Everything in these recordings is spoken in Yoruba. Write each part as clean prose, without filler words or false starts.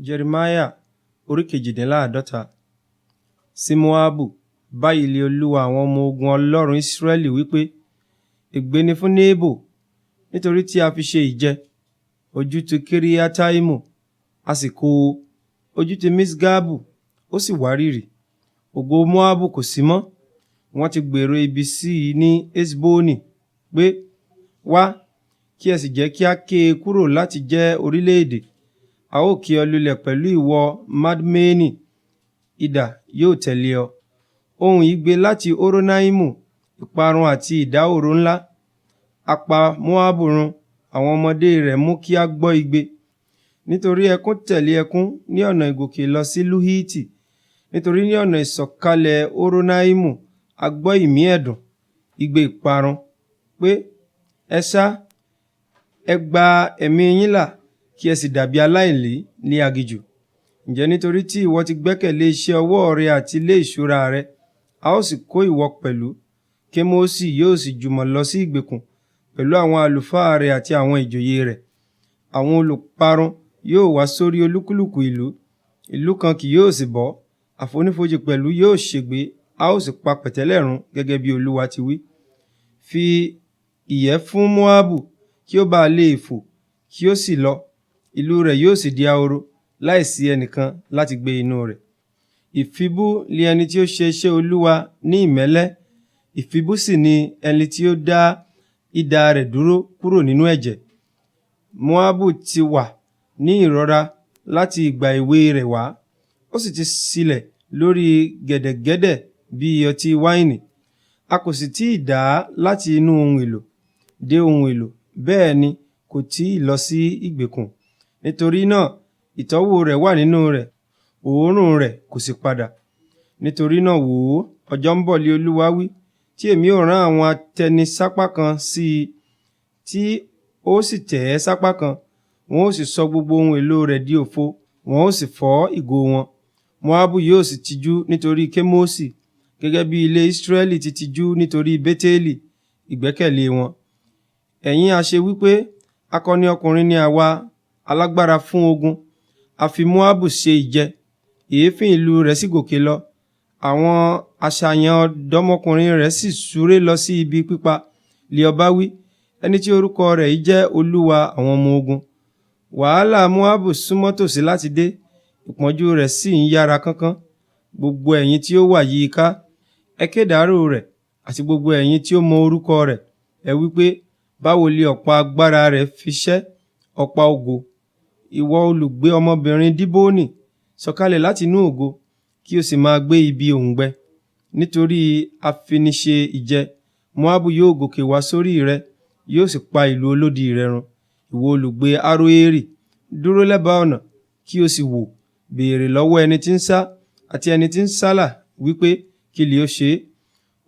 Jeremiah orí 48. Sí Moabu, báyìí lé Olúwa àwọn ọmọ ogun Ọlọ́run Israẹli wípé, ègbé ni fún Nebo, nítorí tí a fi ṣe ìjẹ. Ojú ti Kiriataimu, a sì kó o. Ojú ti Misgabu, ó sì wárìrì. Ògo Moabu kò sí mọ́. Wọ́n ti gbèrò ibi sí i ní Esboni, pé, wá, kí ẹ sì jẹ́ kí a ké e kúrò láti jẹ́ orílẹ̀-èdè. A ó ké ọ lulẹ̀ pẹ̀lú ìwọ Madmeni, idà yóò tẹ̀lé ọ. Ohùn igbe láti Horonaimu, ìparun àti ìdáhoro ńlá. A pa Moabu run, àwọn ọmọdé rẹ̀ mú kí a gbọ́ igbe. Nítorí ẹkún tẹ̀lé ẹkún ní ọ̀nà ìgòkè lọ sí Luhiti, nítorí ní ọ̀nà ìsọ̀kalẹ̀ Horonaimu a gbọ́ ìmí ẹ̀dùn, igbe ìparun, pé, ẹ sá, ẹ gba ẹ̀mí yín là, kí ẹ sì dàbí aláìlé ní aginjù. Ǹjẹ́ nítorí tí ìwọ ti gbẹ́kẹ̀lé iṣẹ́ ọwọ́ rẹ àti ilé ìṣúra rẹ, a ó sì kó ìwọ pẹ̀lú. Kémósì yóò sì jùmọ̀ lọ sí ìgbèkùn pẹ̀lú àwọn àlùfáà rẹ̀ àti àwọn ìjòyè rẹ̀. Àwọn olùparun yóò wá sórí olúkúlùkù ìlú, ìlú kan kì yóò sì bọ́. Àfonífojì pẹ̀lú yóò ṣègbé, a ó sì pa pẹ̀tẹ́lẹ̀ run gẹ́gẹ́ bí Olúwa ti wí. Fi ìyẹ́ fún Moabu, kí ó bá lè fò, kí ó sì lọ. Ìlú rẹ̀ yóò sì di ahoro, láìsí ẹnìkan láti gbé inú rẹ̀. Ìfibú ni ẹni tí ó ṣe iṣẹ́ Olúwa ní ìmẹ́lẹ́, ìfibú sì ni ẹni tí ó dá idà rẹ̀ dúró kúrò nínú ẹ̀jẹ̀. Moabu ti wà ní ìrora láti ìgbà èwe rẹ̀ wá, ó sì ti sílẹ̀ lórí gẹ̀dẹ̀gẹ̀dẹ̀ bí ọtí wáìnì. A kò sì tí ì dà á láti inú ohun èlò dé ohun èlò, bẹ́ẹ̀ ni kò tí ì lọ sí ìgbèkùn. Nítorí náà ìtọ́wò rẹ̀ wà nínú rẹ̀, òórùn rẹ̀ kò sì padà. Nítorí náà wò ó, ọjọ́ ń bọ̀ lé Olúwa wí, tí èmi ó rán àwọn atẹni sápá kan sí i, tí ó sì tẹ̀ ẹ́ sápá kan. Wọn ó sì sọ gbogbo ohun èlò rẹ̀ di òfo, wọn ó sì fọ́ ìgò wọn. Moabu yóò sì tijú nítorí Kémósì, gẹ́gẹ́ bí ilé Israẹli ti tijú nítorí Bétélì, ìgbẹ́kẹ̀lé wọn. Ẹ̀yin a ṣe wípé, akọni ọkùnrin ni àwa, alágbára fún ogun. A fi Moabu ṣe ìjẹ, èéfín ìlú rẹ̀ sì gòkè lọ. Àwọn àṣàyàn ọ̀dọ́mọkùnrin rẹ̀ sì súré lọ sí ibi pípa. Lé ọba wí, ẹni tí orúkọ rẹ̀ yìí jẹ́ Olúwa àwọn ọmọ ogun. Wàhálà Moabu súnmọ́ tòsí láti dé, ìpọ́njú rẹ̀ sì ń yára kánkán. Gbogbo ẹ̀yin tí ó wà yí ká, ẹ kédàárò rẹ̀, àti gbogbo ẹ̀yin tí ó mọ orúkọ rẹ̀, ẹ wí pé, báwo lé ọ̀pá agbára rẹ̀ fi ṣẹ́, ọ̀pá ògo. Ìwọ olùgbé ọmọbìnrin Diboni, sọ̀kalẹ̀ láti inú ògo, kí o sì máa gbé ibi òǹgbẹ. Nítorí afiniṣe ìjẹ, Moabu yóò gòkè wá sórí rẹ, yóò sì pa ìlú olódi rẹ run. Ìwọ olùgbé Aroeri, dúró lẹ́bàá ọ̀nà, kí o sì wò, béèrè lọ́wọ́ ẹni tí ń sá àti ẹni tí ń sálà, wípé, kí lè ó ṣe é?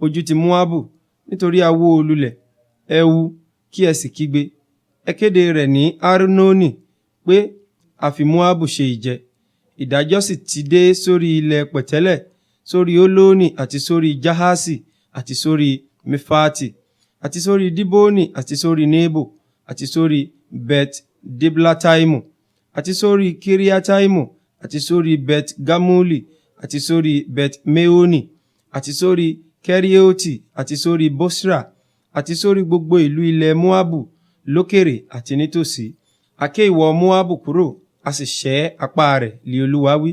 Ojú ti Moabu, nítorí a wó o lulẹ̀. Ẹ hu, kí ẹ sì kígbe. Ẹ kéde rẹ̀ ní Arnoni, pé, a fi Moabu ṣe ìjẹ. Ìdájọ́ sì ti dé sórí ilẹ̀ pẹ̀tẹ́lẹ̀, sórí Olóni àti sórí Jahasi àti sórí Mefati, àti sórí Diboni àti sórí Nebo, àti sórí Bet Diblataimu, àti sórí Kiriataimu, àti sórí Bet Gamuli, àti sórí Bet Meoni, àti sórí Kerioti, àti sórí Bosra, àti sórí gbogbo ìlú ilẹ̀ Moabu lókèrè àti nítòsí. A ké ìwọ Moabu kúrò, a sì ṣẹ́ apá rẹ̀, lé Olúwa wí.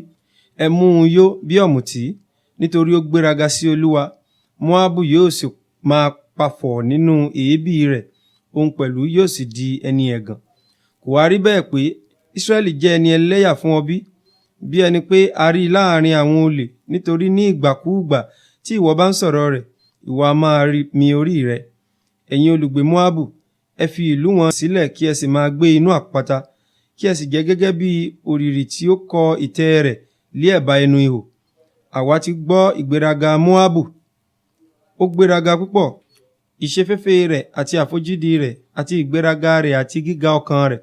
Ẹ mú un yó bí ọ̀mùtí, nítorí ó gbéraga sí Olúwa. Moabu yóò sì máa pafọ̀ nínú èébì rẹ̀, òun pẹ̀lú yóò sì di ẹni ẹ̀gàn. Kò wá rí bẹ́ẹ̀ pé Israẹli jẹ́ ẹni ẹlẹ́yà fún ọ bí ẹni pé a rí láàrin àwọn olè, nítorí ní ìgbàkúùgbà tí ìwọ bá ń sọ̀rọ̀ rẹ̀, ìwọ a máa mi orí rẹ̀. Ẹ̀yin olùgbé Moabu, ẹ fi ìlú wọn sílẹ̀, kí ẹ sì máa gbé inú àpáta, kí ẹ sì jẹ́ gẹ́gẹ́ bí òrìrì tí ó kọ́ ìtẹ́ rẹ̀ lé ẹ̀bá ẹnu ihò. Àwa ti gbọ́ ìgbéraga Moabu, ó gbéraga púpọ̀, ìṣeféfé rẹ̀ àti àfojúdi rẹ̀ àti ìgbéraga rẹ̀ àti gíga ọkàn rẹ̀.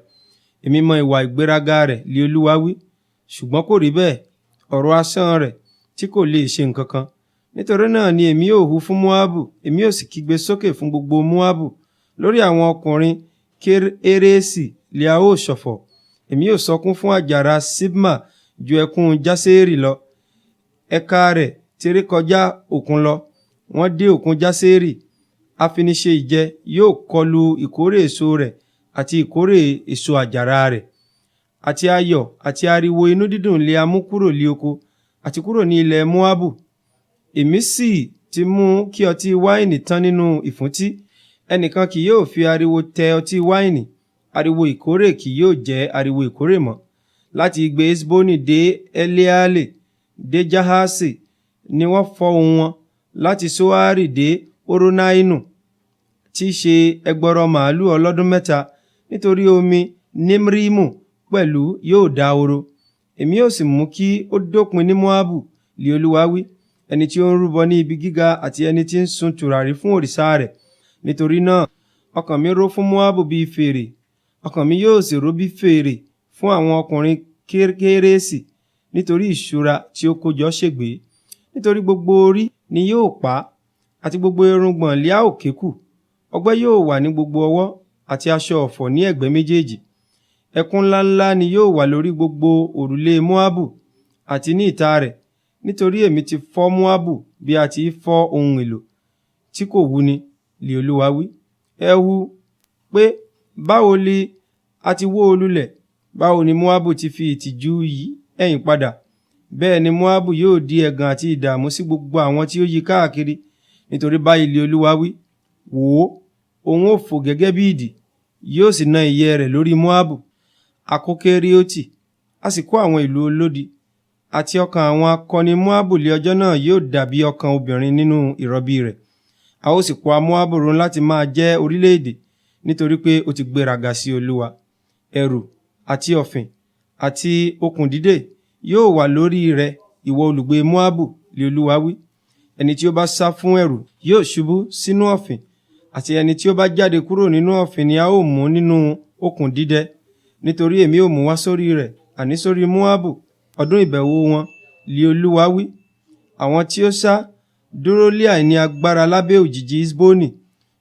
Èmi mọ ìwà ìgbéraga rẹ̀, lé Olúwa wí, ṣùgbọ́n kò rí bẹ́ẹ̀, ọ̀rọ̀ asán rẹ̀ tí kò lè ṣe nǹkan kan. Nítorí náà ni èmi ó hu fún Moabu, èmi ó sì kígbe sókè fún gbogbo Moabu. Lórí àwọn ọkùnrin Keresi lé a ó ṣọ̀fọ̀. Èmi yóò sọkún fún àjàrà Sibma ju ẹkún Jásérì lọ. Ẹ̀ka rẹ̀ ti ré kọjá òkun lọ, wọ́n dé òkun Jásérì. Afiniṣe ìjẹ yóò kọlu ìkórè èso rẹ̀ àti ìkórè èso àjàrà rẹ̀. Àti ayọ̀ àti ariwo inú dídùn lé a mú kúrò lí oko àti kúrò ní ilẹ̀ Moabu. Èmi sì ti mú kí ọtí wáìnì tán nínú ìfúntí. Ẹnìkan kì yóò fi ariwo tẹ ọtí wáìnì. Ariwo ìkórè kì yóò jẹ́ ariwo ìkórè mọ́. Láti igbe Esboni dé Eleale dé Jahasi ni wọ́n fọ́ ohùn wọn. Láti Soari dé Oronainu, tí í ṣe ẹgbọrọ màálù ọlọ́dún mẹ́ta, nítorí omi Nimrimu pẹ̀lú yóò dahoro. Èmi yóò sì mú kí ó dópin ní Moabu, lí Olúwa wí, ẹni tí ó ń rúbọ ní ibi gíga àti ẹni tí ń sun tùràrí fún òrìṣà rẹ̀. Nítorí náà ọkàn mi ró fún Moabu bí fèrè, ọkàn mi yóò sì ró bí fèrè fún àwọn ọkùnrin Kéréṣì, nítorí ìṣúra tí ó kójọ ṣègbé. Nítorí gbogbo orí ni yóò pa àti gbogbo irùngbọ̀n lé a ó ké kù. Ọgbẹ́ yóò wà ní gbogbo ọwọ́ àti aṣọ ọ̀fọ̀ ní ẹ̀gbẹ́ méjèèjì. Ẹkún ńláńlá ni yóò wà lórí gbogbo òrùlé Moabu àti ní ìta rẹ̀, nítorí èmi ti fọ́ Moabu bí a ti fọ́ ohun èlò tí kò wúni, lí Olúwa wí. Ẹ hu pé báwo li a ti wó o lulẹ̀, báwo ni Moabu ti fi ìtìjú yí ẹ̀yìn padà. Bẹ́ẹ̀ ni Moabu yóò di ẹ̀gàn àti ìdààmú sí gbogbo àwọn tí ó yí káàkiri. Nítorí báyìí lí Olúwa wí, wò ó, òun ó fò gẹ́gẹ́ bí idì, yóò sì na ìyẹ́ rẹ̀ lórí Moabu. A kó Kerioti, a sì kó àwọn ìlú olódi, àti ọkàn àwọn akọni Moabu lé ọjọ́ náà yóò dàbí ọkàn obìnrin nínú ìrọbí rẹ̀. A ó sì pa Moabu run láti máa jẹ́ orílẹ̀-èdè, nítorí pé ó ti gbéraga sí Olúwa. Ẹ̀rù àti ọ̀fìn àti okùn dídè yóò wà lórí rẹ̀, ìwọ olùgbé Moabu, lí Olúwa wí. Ẹni tí ó bá sá fún ẹ̀rù yóò ṣubú sínú ọ̀fìn, àti ẹni tí ó bá jáde kúrò nínú ọ̀fìn ni a ó mú nínú okùn dídẹ. Nítorí èmi ó mú wá sórí rẹ̀, àní sórí Moabu, ọdún ìbẹ̀wò wọn, lí Olúwa wí. Àwọn tí ó sá dúró lé àìní agbára lábẹ́ òjìji Esboni,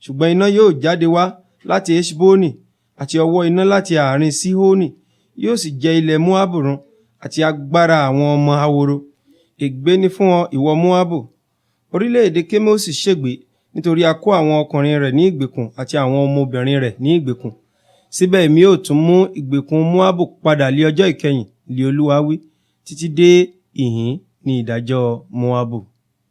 ṣùgbọ́n iná yóò jáde wá láti Esboni, àti ọwọ́ iná láti àárín Sihoni, yóò sì jẹ ilẹ̀ Moabu run, àti agbára àwọn ọmọ ahoro. Ègbé ni fún ọ, ìwọ Moabu! Orílẹ̀-èdè Kemoṣi ṣègbé, nítorí a kó àwọn ọkùnrin rẹ̀ ní ìgbèkùn àti àwọn ọmọbìnrin rẹ̀ ní ìgbèkùn. Síbẹ̀ èmi yóò tún mú ìgbèkùn Moabu padà lí ọjọ́ ìkẹyìn, lí Olúwa wí, títí dé ìhín ní ìdájọ́ Moabu.